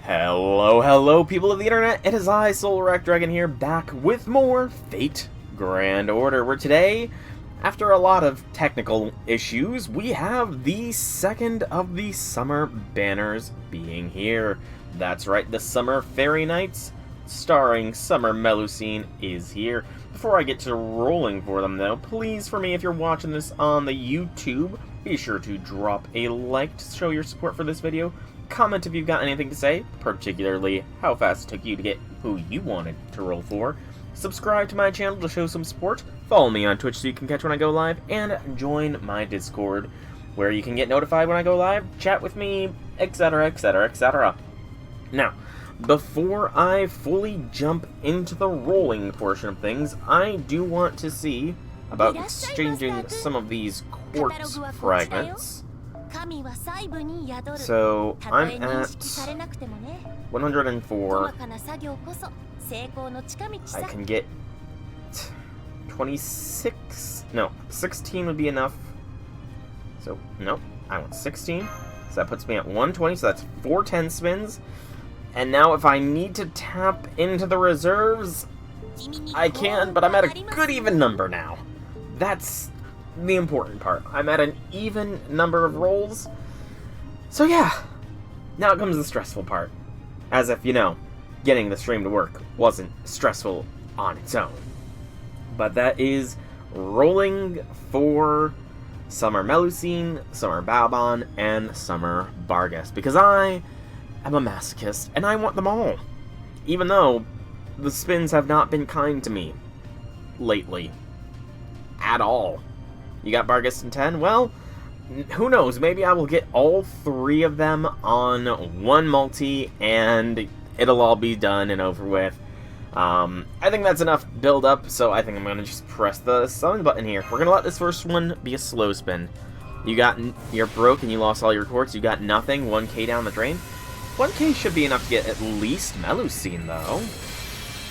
Hello, people of the internet. It is I, Soulwreck Dragon here, back with more Fate Grand Order, where today, after a lot of technical issues, we have the second of the summer banners being here. That's right, the Summer Fairy Nights, starring Summer Melu is here. Before I get to rolling for them, though, please, for me, if you're watching this on the YouTube, be sure to drop a like to show your support for this video. Comment if you've got anything to say, particularly how fast it took you to get who you wanted to roll for. Subscribe to my channel to show some support. Follow me on Twitch so you can catch when I go live, and join my Discord, where you can get notified when I go live, chat with me, etc, etc, etc. Now, before I fully jump into the rolling portion of things, I do want to see about exchanging some of these quartz fragments. So, I'm at 104. I can get 26. No, 16 would be enough. So, nope, I want 16. So that puts me at 120, so that's 410 spins. And now if I need to tap into the reserves, I can, but I'm at a good even number now. That's the important part. I'm at an even number of rolls. So yeah, now comes the stressful part. As if, you know, getting the stream to work wasn't stressful on its own. But that is rolling for Summer Melu, Summer Baobahn, and Summer Barghest. Because I am a masochist, and I want them all. Even though the spins have not been kind to me lately. At all. You got Barghest in 10? Well, who knows? Maybe I will get all three of them on one multi, and it'll all be done and over with. I think that's enough build up, so I think I'm going to just press the summon button here. We're going to let this first one be a slow spin. You're broke and you lost all your quartz. You got nothing. 1k down the drain. 1k should be enough to get at least Melu, though.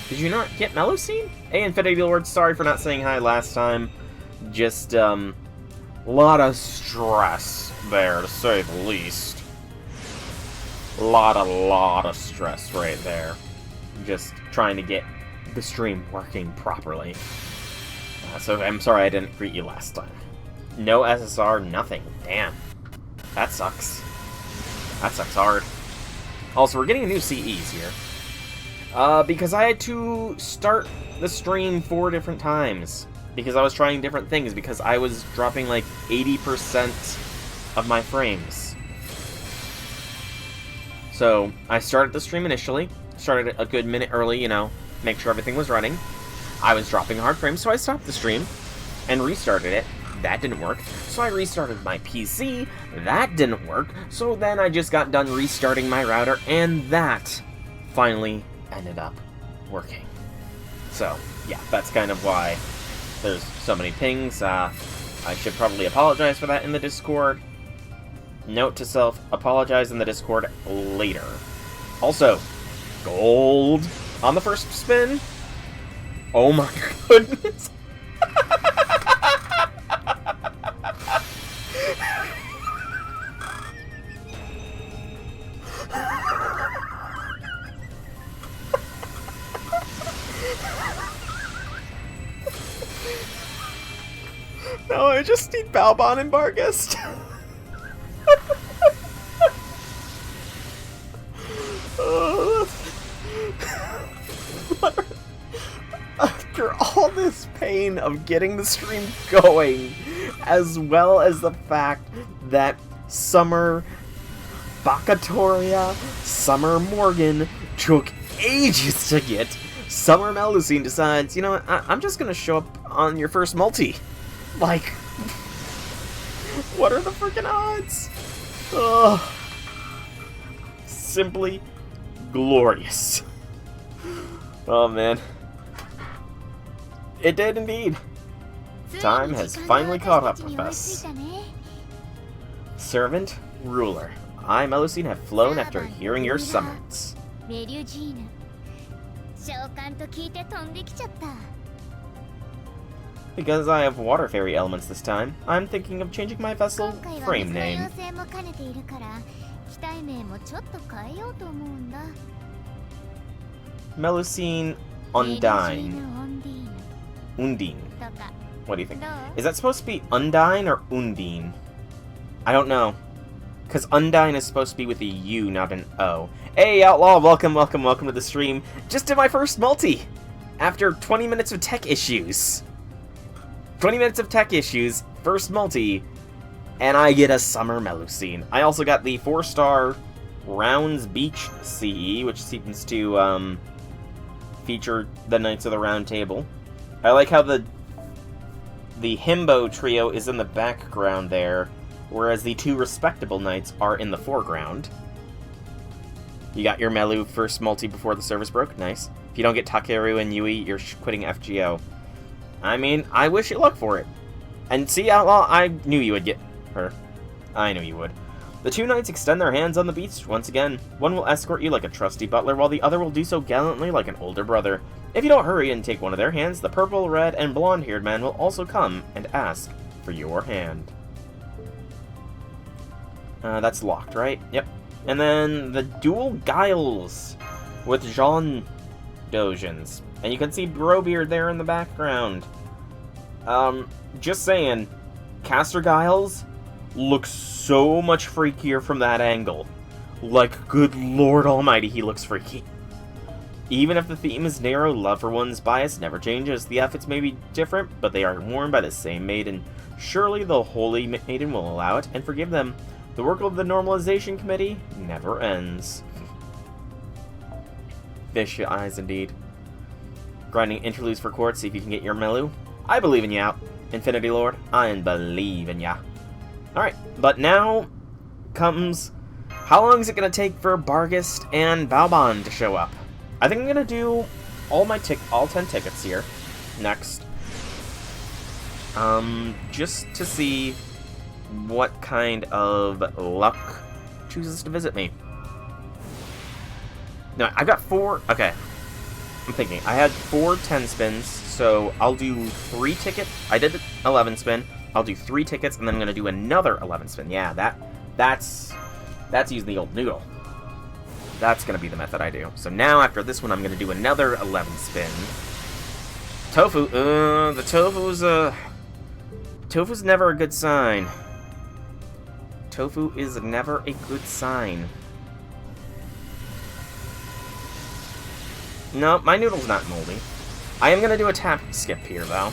Did you not get Melu? Hey, Infinity Lord, sorry for not saying hi last time. Just, a lot of stress there, to say the least. Lot of stress right there. Just trying to get the stream working properly. So I'm sorry I didn't greet you last time. No SSR, nothing. Damn. That sucks. That sucks hard. Also, we're getting new CEs here. Because I had to start the stream 4 different times. Because I was trying different things, because I was dropping like 80% of my frames. So, I started the stream initially, started a good minute early, you know, make sure everything was running. I was dropping hard frames, so I stopped the stream and restarted it. That didn't work. So I restarted my PC, that didn't work. So then I just got done restarting my router, and that finally ended up working. So, yeah, that's kind of why there's so many pings. I should probably apologize for that in the Discord. Note to self, apologize in the Discord later. Also, gold on the first spin. Oh my goodness. No, I just need Baobahn and Barghest. After all this pain of getting the stream going, as well as the fact that Summer Bakatoria, Summer Morgan took ages to get, Summer Melu decides, you know what, I'm just gonna show up on your first multi. Like, what are the freaking odds? Ugh. Simply glorious. Oh man. It did indeed. Time has finally caught up with us. Servant, ruler, I, Melu, have flown after hearing your summons. Because I have water fairy elements this time, I'm thinking of changing my vessel frame name. Melusine Undine. Undine. What do you think? Is that supposed to be Undine or Undine? I don't know. Because Undine is supposed to be with a U, not an O. Hey, Outlaw! Welcome to the stream. Just did my first multi! After 20 minutes of tech issues. 20 minutes of tech issues, first multi, and I get a Summer Melusine. I also got the 4-star Rounds Beach CE, which seems to feature the Knights of the Round Table. I like how the Himbo trio is in the background there, whereas the 2 respectable knights are in the foreground. You got your Melu first multi before the service broke. Nice. If you don't get Takeru and Yui, you're quitting FGO. I mean, I wish you luck for it. And see, Outlaw, I knew you would get her. I knew you would. The 2 knights extend their hands on the beach once again. One will escort you like a trusty butler, while the other will do so gallantly like an older brother. If you don't hurry and take one of their hands, the purple, red, and blonde-haired man will also come and ask for your hand. That's locked, right? Yep. And then the dual guiles with Jean Dojins. And you can see Brobeard there in the background. Just saying, Caster Giles looks so much freakier from that angle. Like, good lord almighty, he looks freaky. Even if the theme is narrow, love for one's bias never changes. The outfits may be different, but they are worn by the same maiden. Surely the Holy Maiden will allow it and forgive them. The work of the Normalization Committee never ends. Fish your eyes, indeed. Grinding interludes for court, see if you can get your Melu. I believe in ya, Infinity Lord. I believe in ya. Alright, but now comes... How long is it going to take for Barghest and Baobahn to show up? I think I'm going to do all 10 tickets here next. Just to see what kind of luck chooses to visit me. No, I've got 4... Okay. I'm thinking. I had 4 10 spins, so I'll do 3 tickets. I did 11 spin. I'll do 3 tickets, and then I'm going to do another 11 spin. Yeah, that's using the old noodle. That's going to be the method I do. So now, after this one, I'm going to do another 11 spin. Tofu. The tofu's never a good sign. Tofu is never a good sign. No, my noodle's not moldy. I am going to do a tap skip here, though.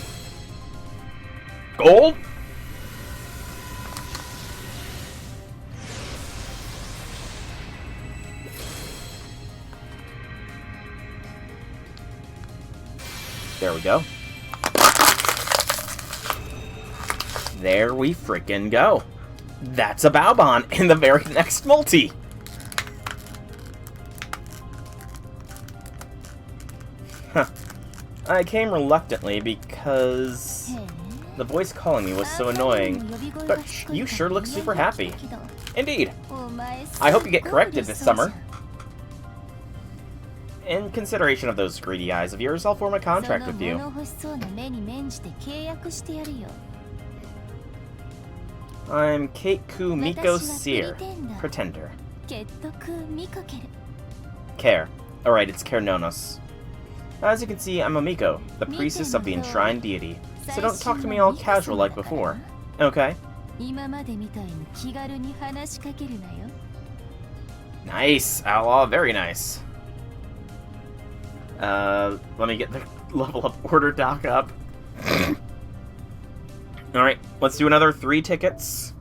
Gold? There we go. There we frickin' go. That's a Baobahn in the very next multi. Huh. I came reluctantly because the voice calling me was so annoying, but you sure look super happy. Indeed. I hope you get corrected this summer. In consideration of those greedy eyes of yours, I'll form a contract with you. I'm Keitku Miko Seer, Pretender. Care. Alright, it's Kernonos. As you can see, I'm a Miko, the priestess of the enshrined deity, so don't talk to me all casual like before. Okay? Nice, Outlaw, very nice. Let me get the level up order doc up. Alright, let's do another 3 tickets.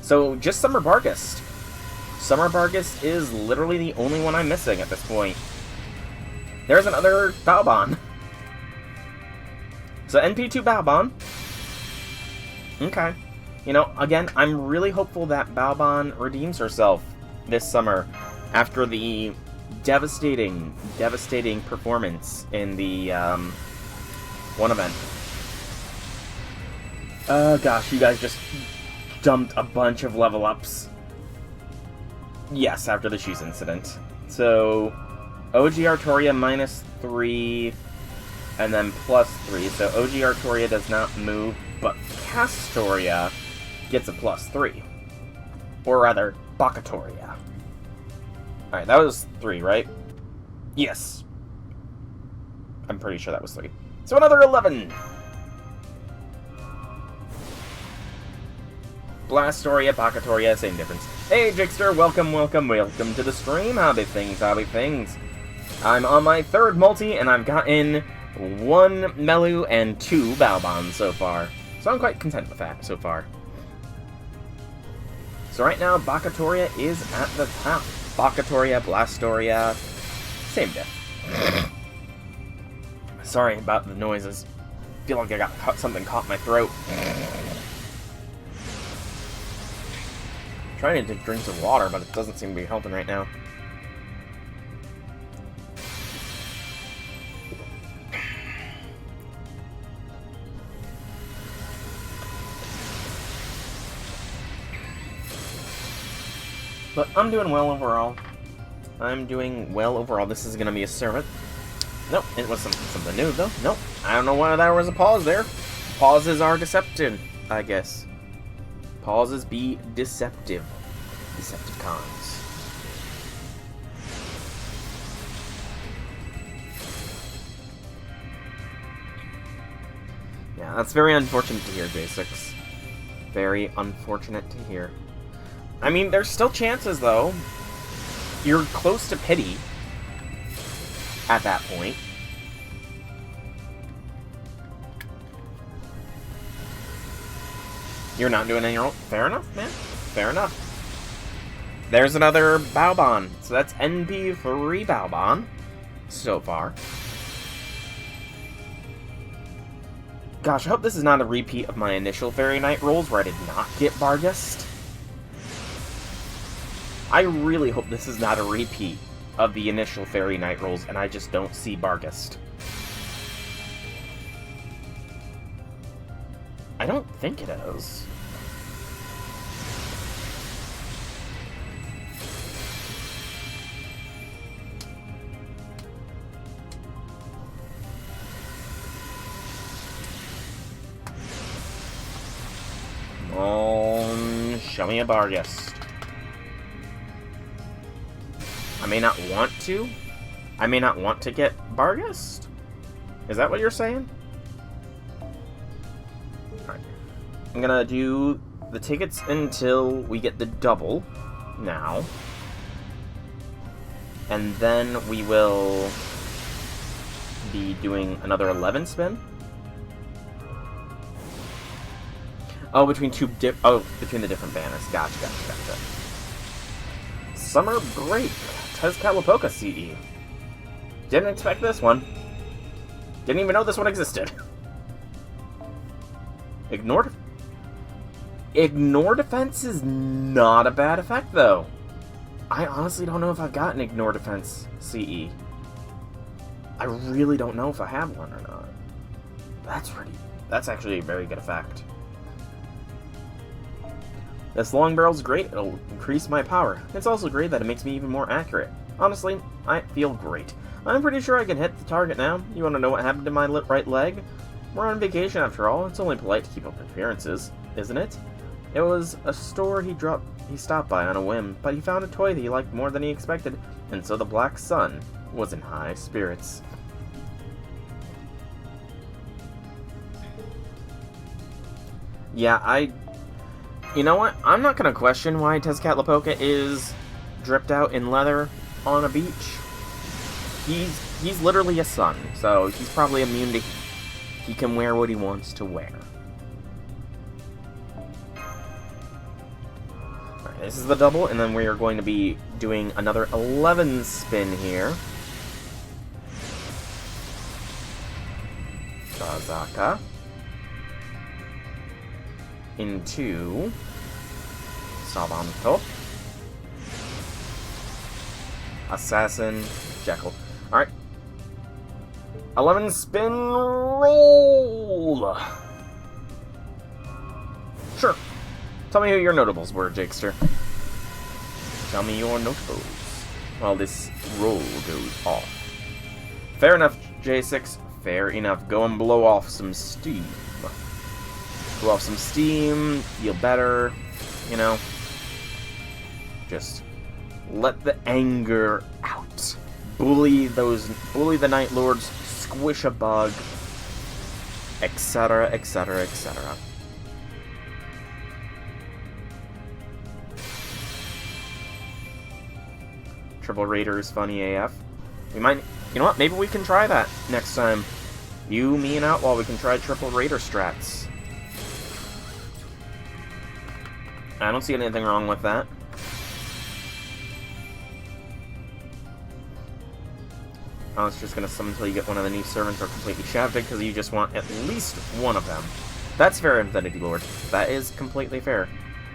So, just Summer Barghest. Summer Barghest is literally the only one I'm missing at this point. There's another Baobahn. So, NP2 Baobahn. Okay. You know, again, I'm really hopeful that Baobahn redeems herself this summer after the devastating performance in the, one event. Oh gosh, you guys just dumped a bunch of level ups. Yes, after the shoes incident. So, OG Artoria -3, and then +3. So OG Artoria does not move, but Castoria gets a +3. Or rather, Bakatoria. Alright, that was 3, right? Yes. I'm pretty sure that was 3. So another 11! Blastoria, Bakatoria, same difference. Hey, Jigster, welcome to the stream. Howdy things. I'm on my 3rd multi, and I've gotten 1 Melu and 2 Baobahn so far. So I'm quite content with that so far. So right now, Bakatoria is at the top. Bakatoria, Blastoria, same diff. Sorry about the noises. Feel like I got something caught in my throat. Trying to drink some water, but it doesn't seem to be helping right now. But I'm doing well overall. This is gonna be a servant. Nope, it was something new though. Nope, I don't know why there was a pause there. Pauses are deceptive, I guess. Pauses be deceptive. Decepticons. Yeah, that's very unfortunate to hear, J6. Very unfortunate to hear. I mean, there's still chances, though. You're close to pity at that point. You're not doing any wrong. Fair enough, man. Fair enough. There's another Baobahn. So that's NP3 Baobahn so far. Gosh, I hope this is not a repeat of my initial Fairy Knight rolls where I did not get Barghest. I really hope this is not a repeat of the initial Fairy Knight rolls and I just don't see Barghest. I don't think it is. Show me a Barghest. I may not want to. I may not want to get Barghest. Is that what you're saying? Alright. I'm gonna do the tickets until we get the double now. And then we will be doing another 11 spin. Oh, between between the different banners. Gotcha. Summer break. Tezcatlipoca CE. Didn't expect this one. Didn't even know this one existed. Ignore defense is not a bad effect, though. I honestly don't know if I've got an ignore defense CE. I really don't know if I have one or not. That's actually a very good effect. This long barrel's great, it'll increase my power. It's also great that it makes me even more accurate. Honestly, I feel great. I'm pretty sure I can hit the target now. You want to know what happened to my right leg? We're on vacation after all, it's only polite to keep up appearances, isn't it? It was a store he stopped by on a whim, but he found a toy that he liked more than he expected, and so the Black Sun was in high spirits. Yeah, you know what? I'm not gonna question why Tezcatlipoca is dripped out in leather on a beach. He's literally a sun, so he's probably immune to heat. He can wear what he wants to wear. Alright, this is the double, and then we are going to be doing another 11 spin here. Shazaka. Into Servantfest, Assassin, Jekyll. Alright. 11 spin roll! Sure. Tell me who your notables were, Jakester. Tell me your notables. While this roll goes off. Fair enough, J6. Fair enough. Go and blow off some steam. Blow off some steam, feel better, you know. Just let the anger out. Bully the Night Lords, squish a bug, etc., etc., etc. Triple Raider is funny AF. We might, you know what, maybe we can try that next time. You, me, and Outlaw, we can try Triple Raider strats. I don't see anything wrong with that. I was just gonna summon until you get one of the new servants or completely shafted because you just want at least one of them. That's fair, Infinity Lord. That is completely fair.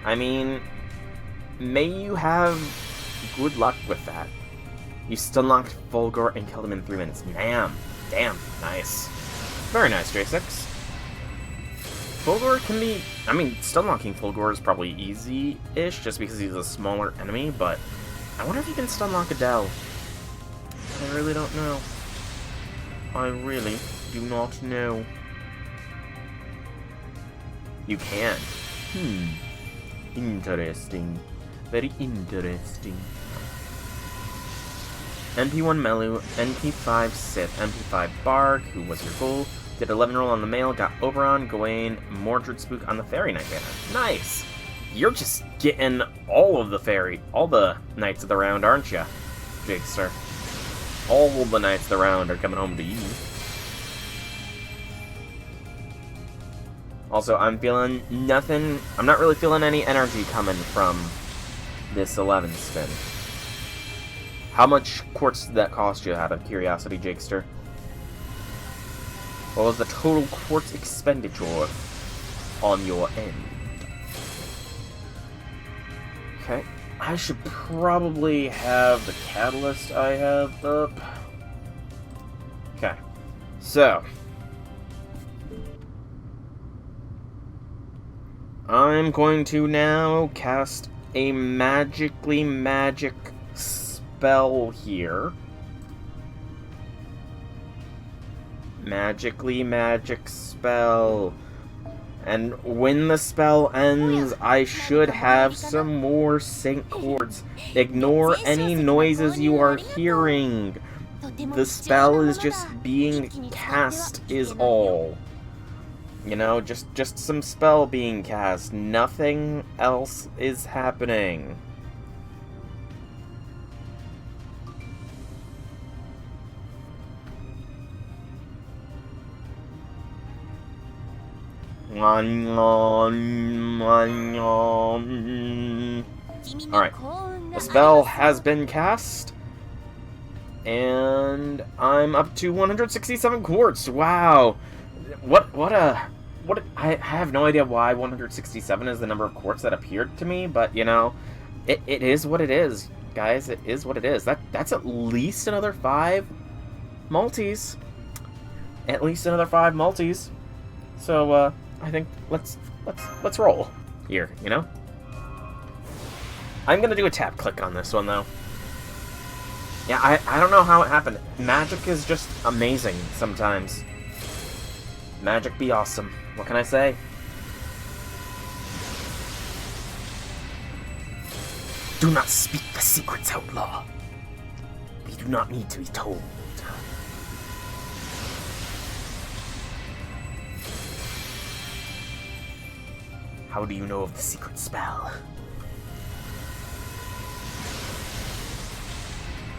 I mean, may you have good luck with that. You stun-locked Fulgor and killed him in 3 minutes. Damn. Damn. Nice. Very nice, J6. Fulgor can be... I mean, stun-locking Fulgor is probably easy-ish, just because he's a smaller enemy, but I wonder if you can stun-lock Adele. I really don't know. I really do not know. You can. Interesting. Very interesting. MP1 Melu, MP5 Sith, MP5 Barg, who was your goal, did 11 roll on the male, got Oberon, Gawain, Mordred Spook on the Fairy Knight banner. Nice! You're just getting all of the fairy, all the Knights of the Round, aren't ya, Jigster? All the Knights of the Round are coming home to you. Also, I'm feeling nothing, I'm not really feeling any energy coming from this 11 spin. How much quartz did that cost you, out of curiosity, Jakester? What was the total quartz expenditure on your end? Okay, I should probably have the catalyst I have up. Okay, so I'm going to now cast a magic spell here. Magic spell. And when the spell ends, I should have some more sync chords. Ignore any noises you are hearing. The spell is just being cast is all. You know, just some spell being cast. Nothing else is happening. Alright, the spell has been cast, and I'm up to 167 quartz. Wow, I have no idea why 167 is the number of quartz that appeared to me, but you know, it is what it is, guys. It is what it is. That's at least another 5 multis. At least another 5 multis. So I think let's roll here, you know? I'm gonna do a tap click on this one though. Yeah, I don't know how it happened. Magic is just amazing sometimes. Magic be awesome. What can I say? Do not speak the secrets, outlaw. We do not need to be told. How do you know of the secret spell?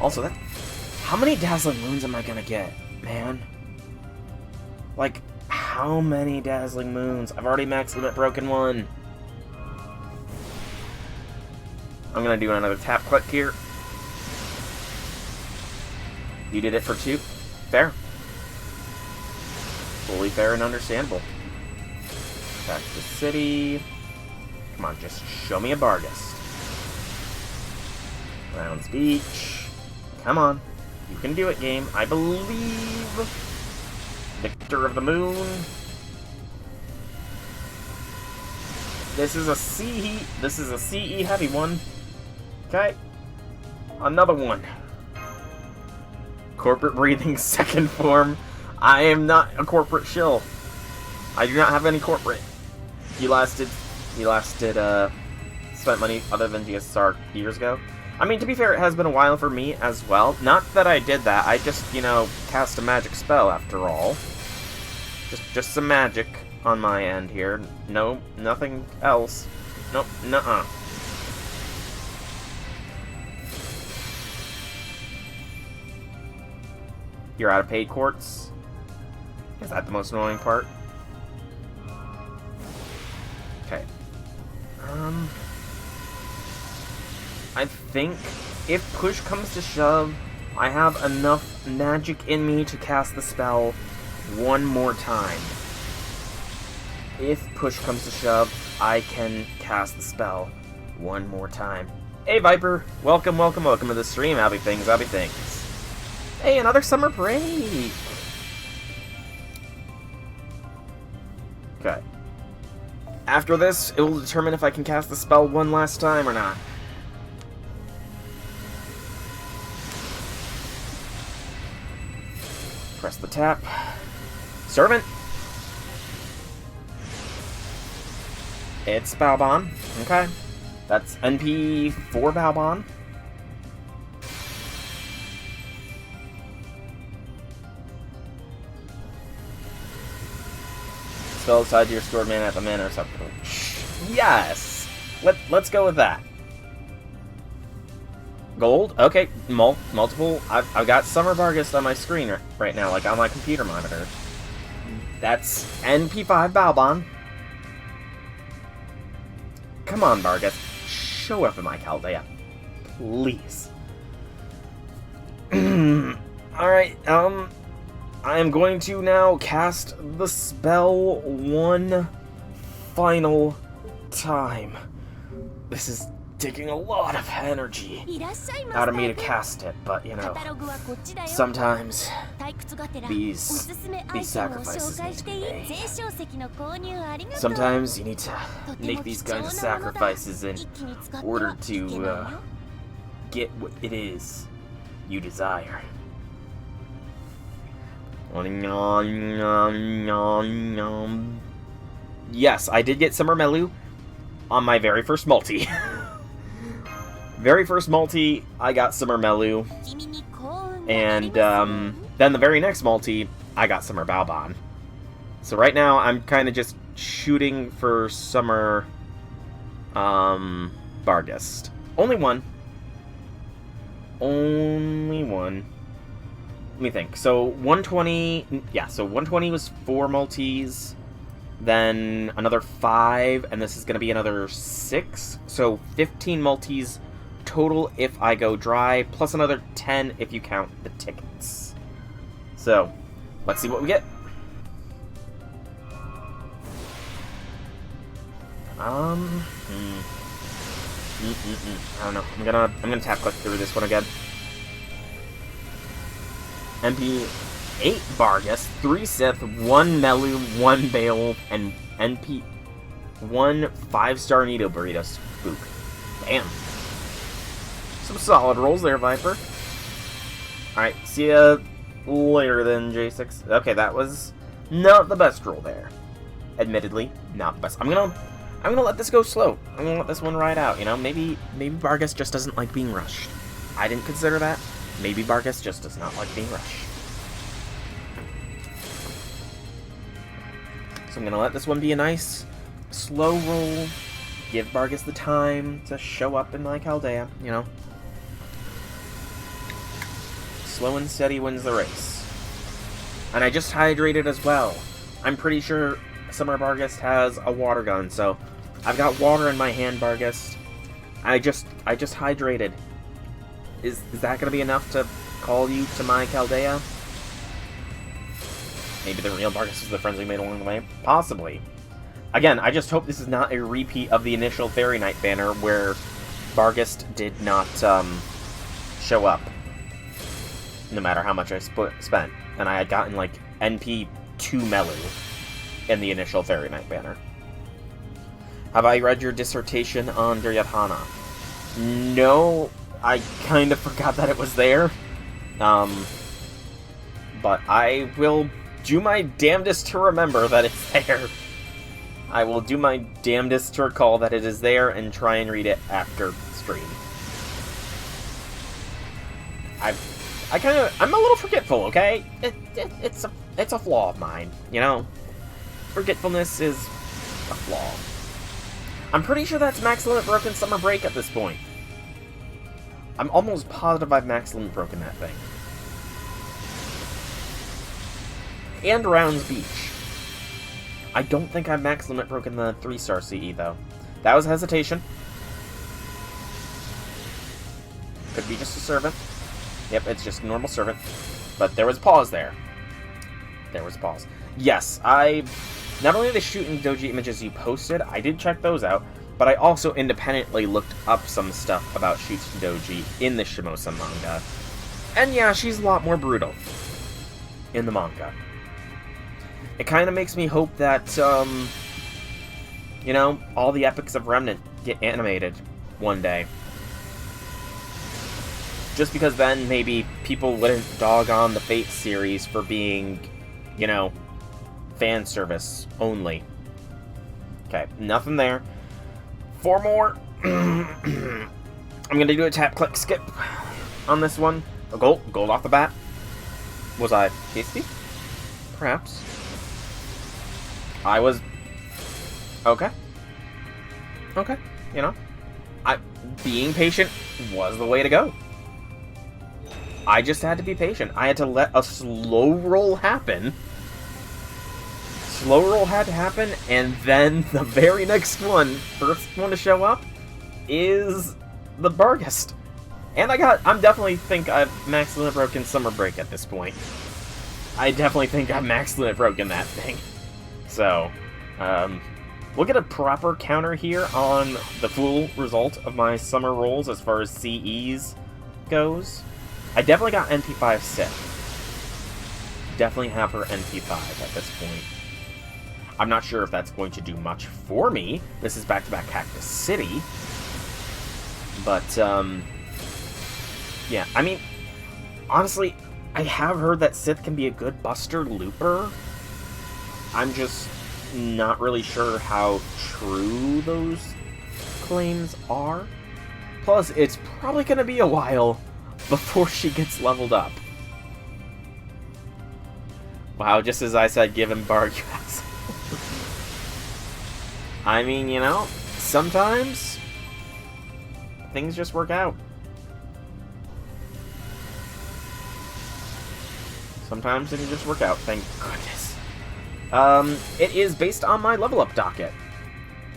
Also, how many Dazzling Moons am I gonna get, man? Like, how many Dazzling Moons? I've already max limit broken one. I'm gonna do another tap click here. You did it for 2. Fair. Fully fair and understandable. Back to the city. Come on, just show me a Barghest. Rounds Beach. Come on. You can do it, game. I believe. Victor of the Moon. This is a CE heavy one. Okay. Another one. Corporate breathing second form. I am not a corporate shill. I do not have any corporate. You last did, spent money other than GSR years ago? I mean, to be fair, it has been a while for me as well. Not that I did that, I just, you know, cast a magic spell after all. Just some magic on my end here. No, nothing else. Nope, nuh-uh. You're out of paid quartz? Is that the most annoying part? Okay. I think if push comes to shove, I have enough magic in me to cast the spell one more time. If push comes to shove, I can cast the spell one more time. Hey Viper, welcome to the stream. Happy things. Hey, another summer break! Okay. After this, it will determine if I can cast the spell one last time or not. Press the tap. Servant! It's Baobahn. Okay. That's NP 4 Baobahn. Spell aside your stored mana at the mana receptacle. Yes! Let's go with that. Gold? Okay, multiple. I've got Summer Barghest on my screen right now, like on my computer monitor. That's NP5 Baobahn. Come on, Barghest. Show up in my Chaldea. Please. Alright, I am going to now cast the spell one final time. This is taking a lot of energy out of me to cast it, but you know, sometimes these sacrifices need to be made. Sometimes you need to make these kinds of sacrifices in order to get what it is you desire. Yes, I did get Summer Melu on my very first multi. Very first multi, I got Summer Melu. And then the very next multi, I got Summer Baobahn. So right now, I'm kind of just shooting for Summer Barghest. Only one. Only one. Let me think. So 120, yeah, so 120 was 4 multis, then another 5, and this is going to be another 6. So 15 multis total if I go dry, plus another 10 if you count the tickets. So, let's see what we get. I don't know. I'm gonna tap click through this one again. NP 8 Barghest, 3 Sith, 1 Melu, 1 Beowulf, and NP 1 5-star Needle Burrito Spook. Damn. Some solid rolls there, Viper. Alright, see ya later then, J6. Okay, that was not the best roll there. Admittedly, not the best. I'm gonna let this go slow. I'm gonna let this one ride out, you know? Maybe Barghest just doesn't like being rushed. I didn't consider that. Maybe Barghest just does not like being rushed. So I'm gonna let this one be a nice, slow roll. Give Barghest the time to show up in my Chaldea, you know? Slow and steady wins the race. And I just hydrated as well. I'm pretty sure Summer Barghest has a water gun, so I've got water in my hand, Barghest. I just hydrated. Is that going to be enough to call you to my Chaldea? Maybe the real Barghest is the friends we made along the way? Possibly. Again, I just hope this is not a repeat of the initial Fairy Night banner where Barghest did not show up. No matter how much I spent. And I had gotten like NP 2 Melu in the initial Fairy Night banner. Have I read your dissertation on Duryodhana? No, I kind of forgot that it was there. But I will do my damnedest to remember that it's there. I will do my damnedest to recall that it is there and try and read it after stream. I'm a little forgetful, okay? It's a flaw of mine, you know? Forgetfulness is a flaw. I'm pretty sure that's max limit broken summer break at this point. I'm almost positive I've max limit broken that thing. And Rounds Beach. I don't think I've max limit broken the 3-star CE, though. That was hesitation. Could be just a servant. Yep, it's just a normal servant. But there was pause there. There was pause. Yes, not only the shooting doji images you posted, I did check those out, but I also independently looked up some stuff about shooting doji in the Shimosa manga. And yeah, she's a lot more brutal in the manga. It kind of makes me hope that, you know, all the epics of Remnant get animated one day. Just because then maybe people wouldn't dog on the Fate series for being, you know, fan service only. Okay, nothing there. 4 more. I'm gonna do a tap, click, skip on this one. A gold off the bat. Was I hasty? Perhaps. I was... Okay. Okay, you know. Being patient was the way to go. I just had to be patient. I had to let a slow roll happen. Slow roll had to happen, and then the very next one, first one to show up, is the Barghest. And I'm definitely think I've max limit broken Summer Break at this point. I definitely think I've max limit broken that thing. So, we'll get a proper counter here on the full result of my summer rolls as far as CEs goes. I definitely got NP5 Sith. Definitely have her NP5 at this point. I'm not sure if that's going to do much for me. This is back-to-back Cactus City. But, yeah, I mean, honestly, I have heard that Sith can be a good Buster Looper. I'm just not really sure how true those claims are. Plus, it's probably going to be a while before she gets leveled up. Wow, just as I said, give him Barghest. I mean, you know, sometimes things just work out. Sometimes it can just work out, thank goodness. It is based on my level up docket,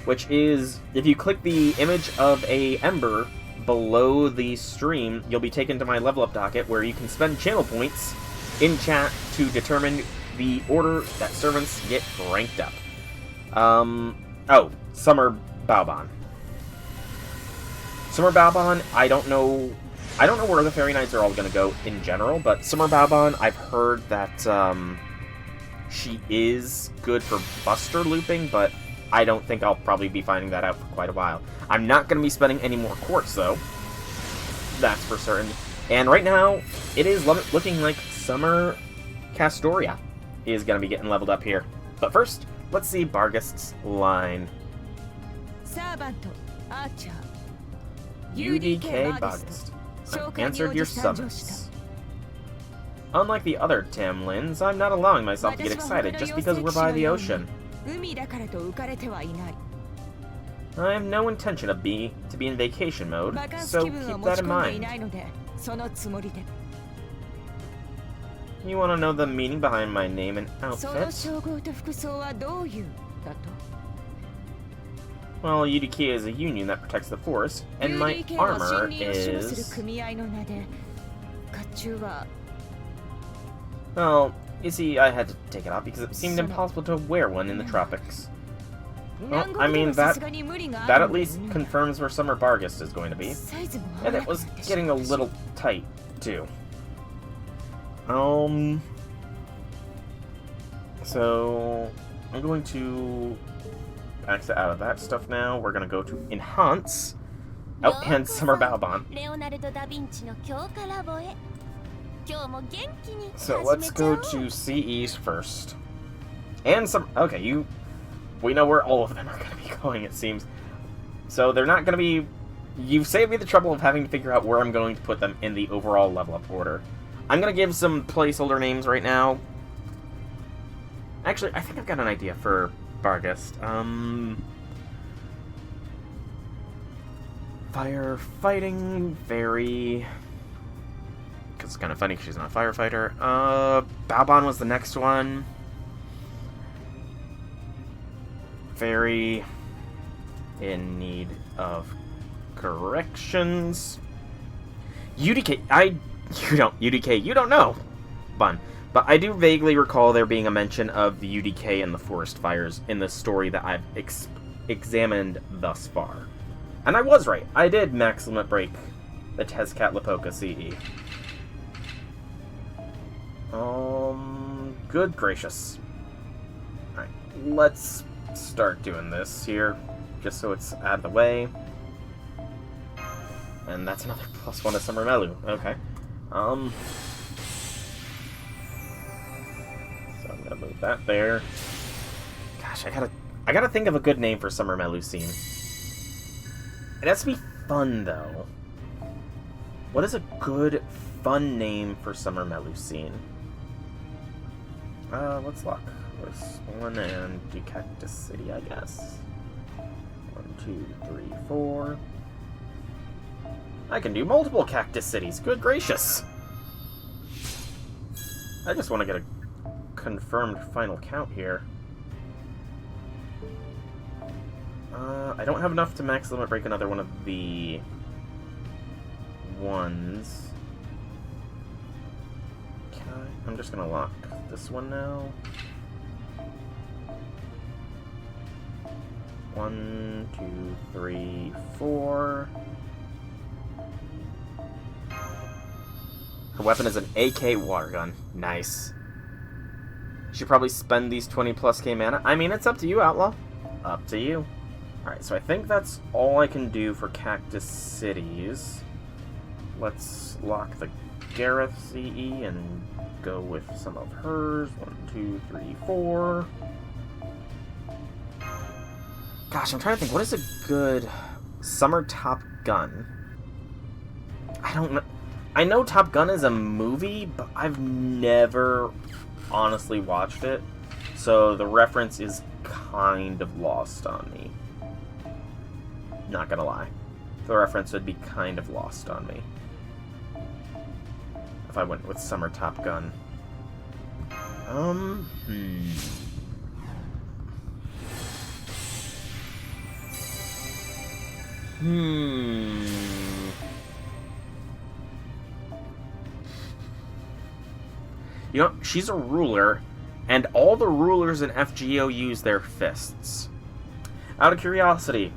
which is, if you click the image of a ember below the stream, you'll be taken to my level up docket where you can spend channel points in chat to determine the order that servants get ranked up. Oh, Summer Baobahn. Summer Baobahn, I don't know where the Fairy Knights are all going to go in general, but Summer Baobahn, I've heard that she is good for Buster looping, but I don't think I'll probably be finding that out for quite a while. I'm not going to be spending any more quartz, though. That's for certain. And right now, it is looking like Summer Castoria is going to be getting leveled up here. But first, let's see Barghest's line. UDK Barghest. I've answered your summons. Unlike the other Tamlins, I'm not allowing myself to get excited just because we're by the ocean. I have no intention to be in vacation mode, so keep that in mind. You want to know the meaning behind my name and outfit? Well, UDK is a union that protects the forest, and my armor is... Well, you see, I had to take it off because it seemed impossible to wear one in the tropics. Well, I mean, that at least confirms where Summer Barghest is going to be. And it was getting a little tight, too. So, I'm going to exit out of that stuff now. We're going to go to Enhance. Oh, and Summer Baobahn. So let's go to CEs first. And some... Okay, you we know where all of them are going to be going, it seems. So they're not going to be... You've saved me the trouble of having to figure out where I'm going to put them in the overall level-up order. I'm going to give some placeholder names right now. Actually, I think I've got an idea for Barghest. Firefighting, very... Because it's kind of funny because she's not a firefighter. Baobahn was the next one. Very in need of corrections. UDK, you don't know. Bun. But I do vaguely recall there being a mention of the UDK and the forest fires in the story that I've examined thus far. And I was right. I did max limit break the Tezcatlipoca CE. Good gracious. Alright, let's start doing this here, just so it's out of the way. And that's another +1 to Summer Melu. Okay. So I'm gonna move that there. Gosh, I gotta think of a good name for Summer Melu scene. It has to be fun, though. What is a good, fun name for Summer Melu scene? Let's lock this one and do Cactus City, I guess. 1, 2, 3, 4. I can do multiple Cactus Cities. Good gracious. I just want to get a confirmed final count here. I don't have enough to max limit break another one of the ones. I'm just gonna lock this one now. 1, 2, 3, 4. Her weapon is an AK water gun. Nice. Should probably spend these 20+K mana. I mean, it's up to you, Outlaw. Up to you. Alright, so I think that's all I can do for Cactus Cities. Let's lock the Gareth CE and go with some of hers. 1, 2, 3, 4. Gosh, I'm trying to think. What is a good summer Top Gun? I don't know. I know Top Gun is a movie, but I've never honestly watched it. So the reference is kind of lost on me. Not gonna lie. The reference would be kind of lost on me if I went with Summer Top Gun. You know, she's a ruler, and all the rulers in FGO use their fists. Out of curiosity,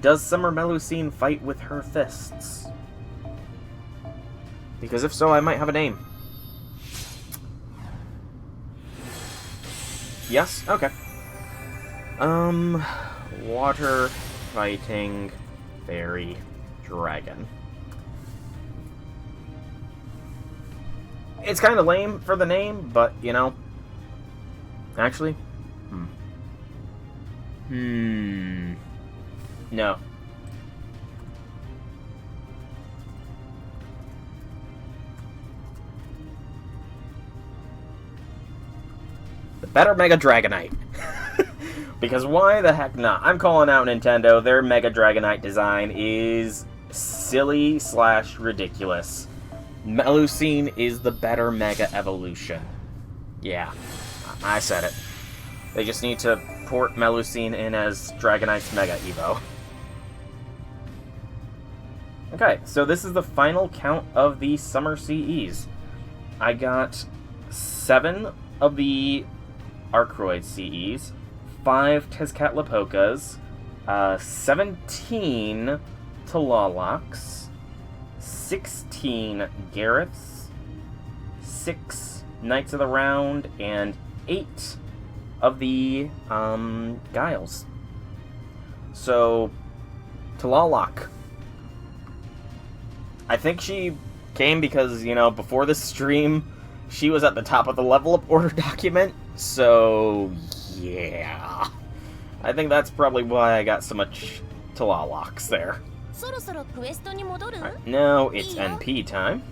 does Summer Melusine fight with her fists? Because if so, I might have a name. Yes? Okay. Water fighting fairy dragon. It's kind of lame for the name, but, you know. Actually. No. The better Mega Dragonite. Because why the heck not? I'm calling out Nintendo. Their Mega Dragonite design is silly / ridiculous. Melusine is the better Mega Evolution. Yeah, I said it. They just need to port Melusine in as Dragonite's Mega Evo. Okay, so this is the final count of the Summer CEs. I got 7 of the Arcroid CEs, 5 Tezcatlipocas, 17 Talalox, 16 Gareths, 6 Knights of the Round, and 8 of the Guiles. So, Talaloc. I think she came because, you know, before the stream, she was at the top of the level up order document. So, yeah. I think that's probably why I got so much Talalocks there. Alright, now it's NP time.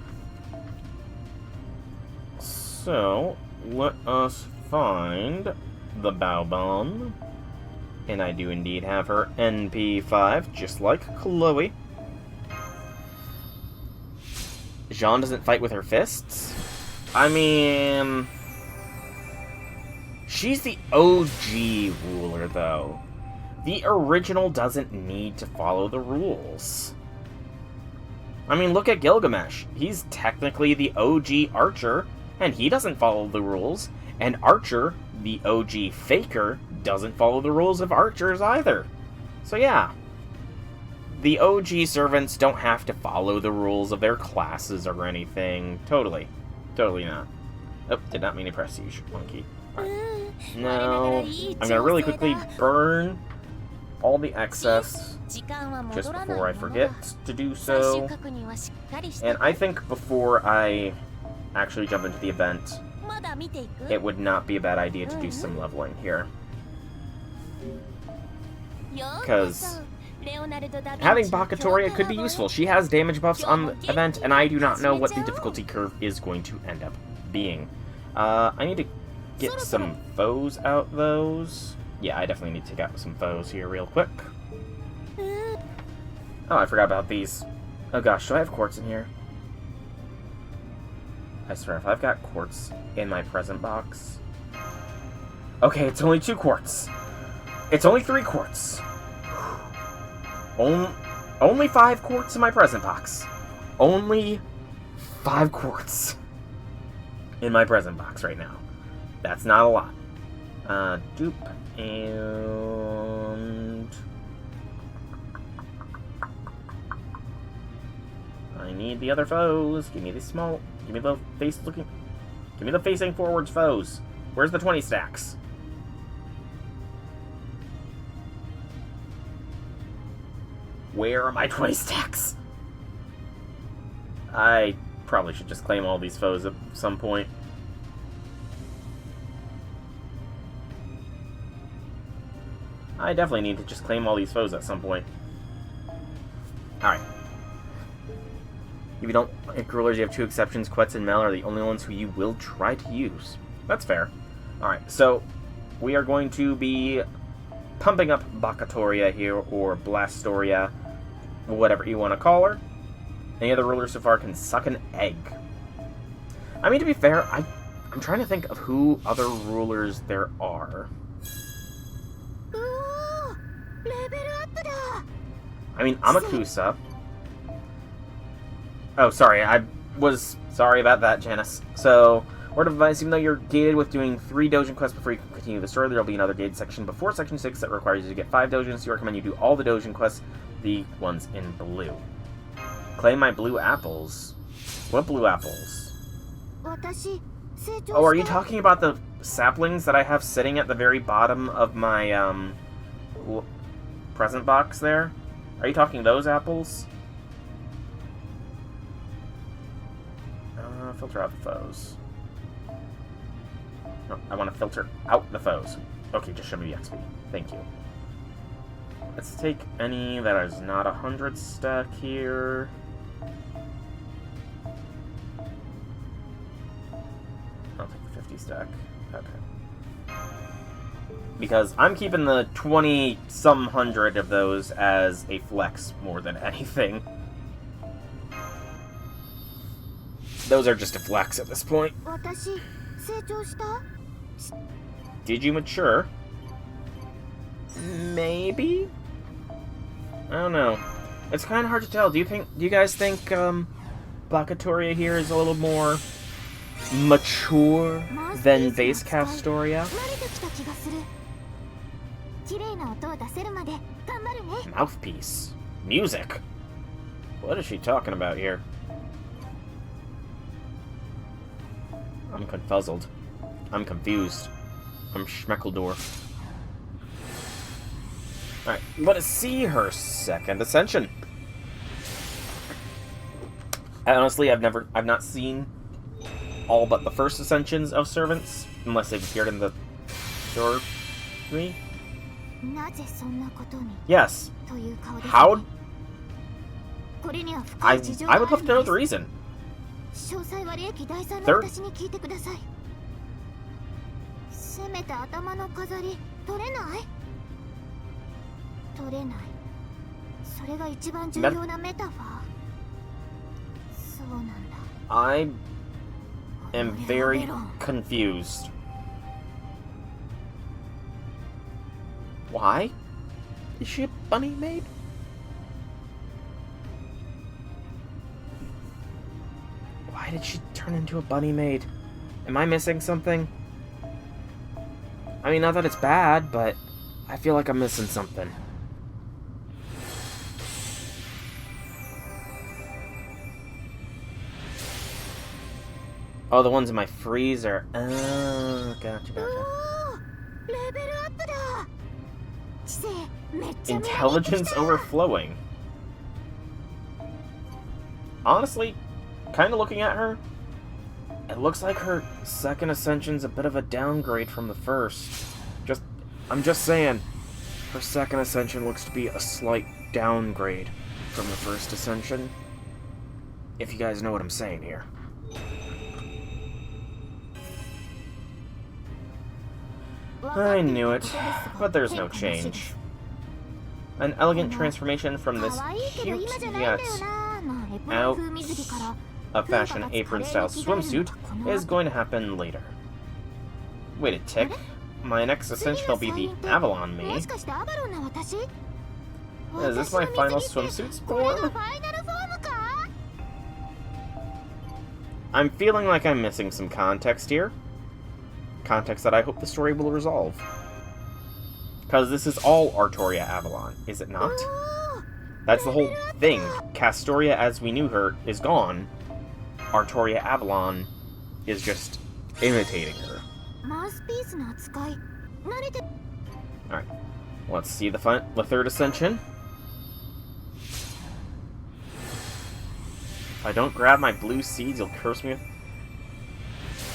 So, let us find the Baobahn. And I do indeed have her NP5, just like Chloe. Jean doesn't fight with her fists? I mean... she's the OG ruler, though. The original doesn't need to follow the rules. I mean, look at Gilgamesh. He's technically the OG archer, and he doesn't follow the rules. And Archer, the OG faker, doesn't follow the rules of archers either. So yeah. The OG servants don't have to follow the rules of their classes or anything. Totally. Totally not. Oh, did not mean to press use monkey. Alright. Now, I'm gonna really quickly burn all the excess just before I forget to do so. And I think before I actually jump into the event, it would not be a bad idea to do some leveling here. Because having Bakatoria could be useful. She has damage buffs on the event, and I do not know what the difficulty curve is going to end up being. I need to get some foes out, those. Yeah, I definitely need to take out some foes here real quick. Oh, I forgot about these. Oh gosh, do I have quartz in here? I swear, if I've got quartz in my present box... Okay, it's only 2 quartz. It's only 3 quartz. Only 5 quartz in my present box. Only 5 quartz in my present box right now. That's not a lot. Dupe and... I need the other foes. Give me the small... Give me the face-looking... Give me the facing forwards foes. Where's the 20 stacks? Where are my 20 stacks? I probably should just claim all these foes at some point. I definitely need to just claim all these foes at some point. Alright. If you don't like rulers, you have 2 exceptions. Quetz and Mel are the only ones who you will try to use. That's fair. Alright, so we are going to be pumping up Bakatoria here, or Blastoria, whatever you want to call her. Any other ruler so far can suck an egg. I mean, to be fair, I'm trying to think of who other rulers there are. I mean, Amakusa. Oh, sorry, I was sorry about that, Janice. So, word of advice, even though you're gated with doing 3 Dojin quests before you can continue the story, there will be another gated section before Section 6 that requires you to get 5 Dojins. You recommend you do all the Dojin quests, the ones in blue. Claim my blue apples. What blue apples? Oh, are you talking about the saplings that I have sitting at the very bottom of my, present box there? Are you talking those apples? Filter out the foes. No, I want to filter out the foes. Okay, just show me the XP. Thank you. Let's take any that is not 100 stack here. I'll take the 50 stack. Okay. Because I'm keeping the 20-some hundred of those as a flex more than anything. Those are just a flex at this point. Did you mature? Maybe? I don't know. It's kind of hard to tell. Do you guys think Bakatoria here is a little more mature than Base Castoria? Mouthpiece. Music. What is she talking about here? I'm confuzzled. I'm confused. I'm Schmeckledorf. Alright, let us see her second ascension. Honestly, I've not seen all but the first ascensions of servants, unless they've appeared in the story. Yes. How? I would love to know the reason. Third. I am very confused. Why? Is she a bunny maid? Why did she turn into a bunny maid? Am I missing something? I mean, not that it's bad, but I feel like I'm missing something. Oh, the ones in my freezer. Oh, gotcha. Intelligence overflowing. Honestly, kind of looking at her, it looks like her second ascension's a bit of a downgrade from the first. I'm just saying, her second ascension looks to be a slight downgrade from the first ascension. If you guys know what I'm saying here. I knew it, but there's no change. An elegant transformation from this cute yet out of fashion apron-style swimsuit is going to happen later. Wait a tick. My next ascension will be the Avalon me. Is this my final swimsuit form? I'm feeling like I'm missing some context here. Context that I hope the story will resolve. Because this is all Artoria Avalon, is it not? That's the whole thing. Castoria as we knew her is gone. Artoria Avalon is just imitating her. Alright, let's see the third ascension. If I don't grab my blue seeds, you'll curse me with...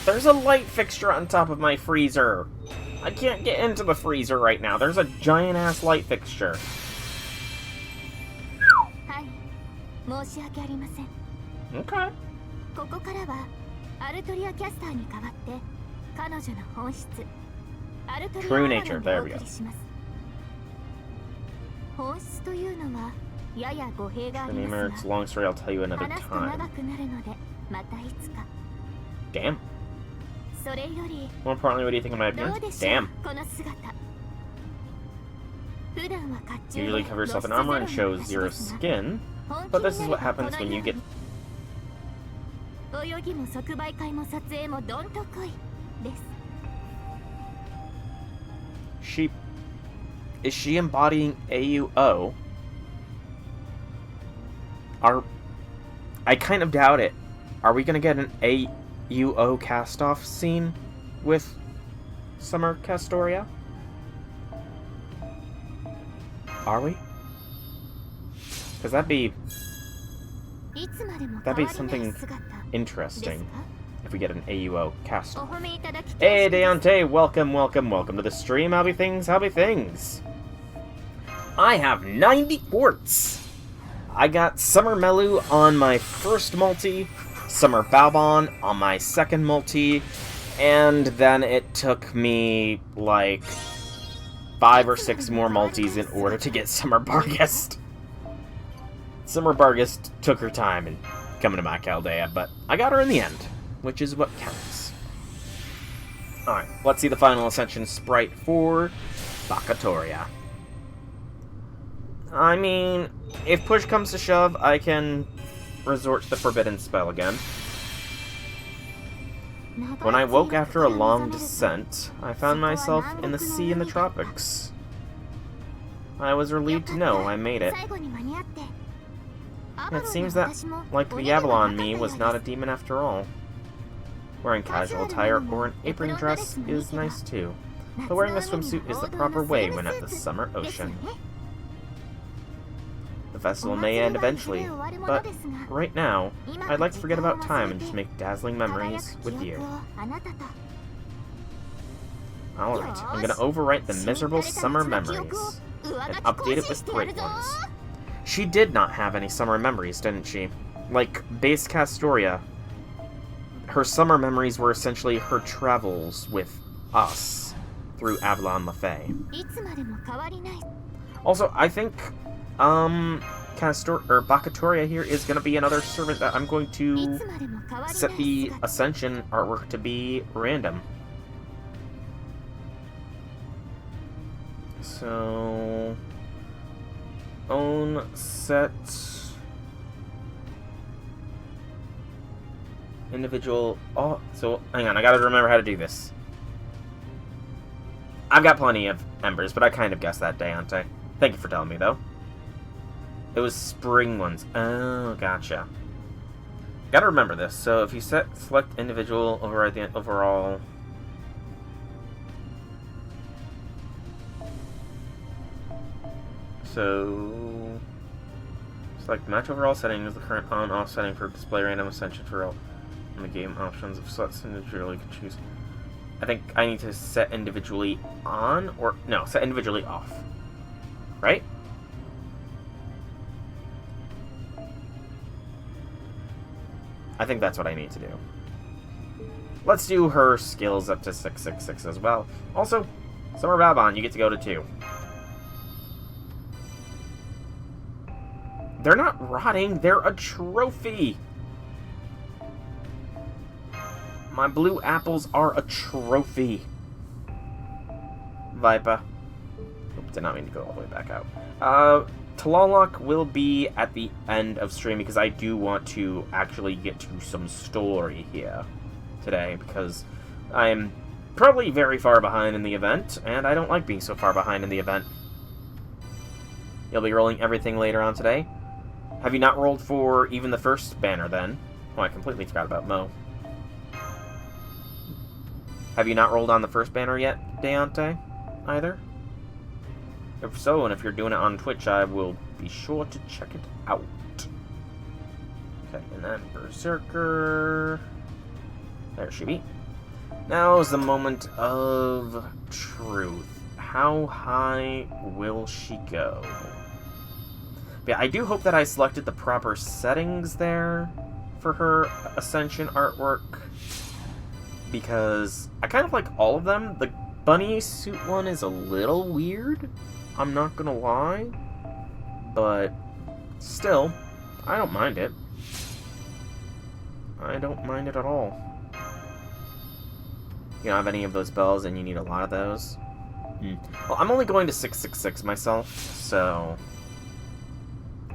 There's a light fixture on top of my freezer! I can't get into the freezer right now. There's a giant-ass light fixture. Okay. True nature, there we go. Remember, it's a long story, I'll tell you another time. Damn. More importantly, what do you think of my appearance? Damn. Usually cover yourself in armor and shows zero skin, but this is what happens when you get... Is she embodying AUO? I kind of doubt it. Are we gonna get an AUO cast-off scene with Summer Castoria? Are we? Because that'd be something interesting if we get an AUO cast-off. Hey, Deontay, welcome to the stream. How'll be things? I have 90 quartz. I got Summer Melu on my first multi, Summer Baobahn on my second multi, and then it took me like 5 or 6 more multis in order to get Summer Barghest. Summer Barghest took her time in coming to my Chaldea, but I got her in the end, which is what counts. Alright, let's see the final ascension sprite for Bakatoria. I mean, if push comes to shove, I can resort to the forbidden spell again. When I woke after a long descent, I found myself in the sea in the tropics. I was relieved to know I made it. It seems that, like the Avalon me, was not a demon after all. Wearing casual attire or an apron dress is nice too, but wearing a swimsuit is the proper way when at the summer ocean. The festival may end eventually, but right now, I'd like to forget about time and just make dazzling memories with you. Alright, I'm gonna overwrite the miserable summer memories and update it with great ones. She did not have any summer memories, didn't she? Like, base Castoria, her summer memories were essentially her travels with us through Avalon Lefay. Also, I think, Bacatoria here is going to be another servant that I'm going to set the Ascension artwork to be random. So, own, set, individual, oh, so, hang on, I gotta remember how to do this. I've got plenty of embers, but I kind of guessed that, Deante. Thank you for telling me, though. It was spring ones. Oh, gotcha. Gotta remember this. So if you select individual, override the overall. So select match overall setting is the current on-off setting for display random ascension for all in the game options. If selects individually, you can choose. I think I need to set individually on, or no, set individually off. Right? I think that's what I need to do. Let's do her skills up to 666 as well. Also, Summer Baobahn, you get to go to 2. They're not rotting, they're a trophy! My blue apples are a trophy. Viper. Oops, did not mean to go all the way back out. Talalok will be at the end of stream because I do want to actually get to some story here today because I am probably very far behind in the event, and I don't like being so far behind in the event. You'll be rolling everything later on today. Have you not rolled for even the first banner then? Oh, I completely forgot about Mo. Have you not rolled on the first banner yet, Deante? Either? If so, and if you're doing it on Twitch, I will be sure to check it out. Okay, and then Berserker. There she be. Now is the moment of truth. How high will she go? Yeah, I do hope that I selected the proper settings there for her Ascension artwork, because I kind of like all of them. The bunny suit one is a little weird, I'm not gonna lie, but still, I don't mind it. I don't mind it at all. You don't have any of those bells and you need a lot of those? Well, I'm only going to 666 myself, so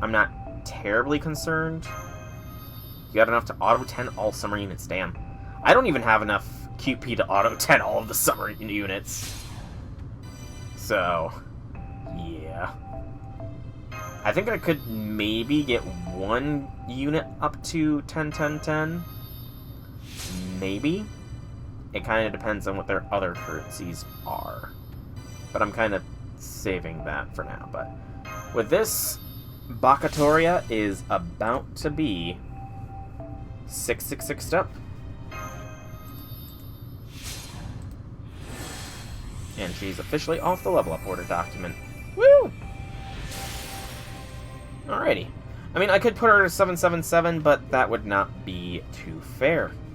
I'm not terribly concerned. You got enough to auto 10 all summer units, damn. I don't even have enough QP to auto 10 all of the summer units. So, yeah. I think I could maybe get one unit up to 10, 10, 10. Maybe. It kind of depends on what their other currencies are. But I'm kind of saving that for now. But with this, Bacatoria is about to be 666 up. And she's officially off the level up order document. Woo! Alrighty. I mean, I could put her to 777, but that would not be too fair.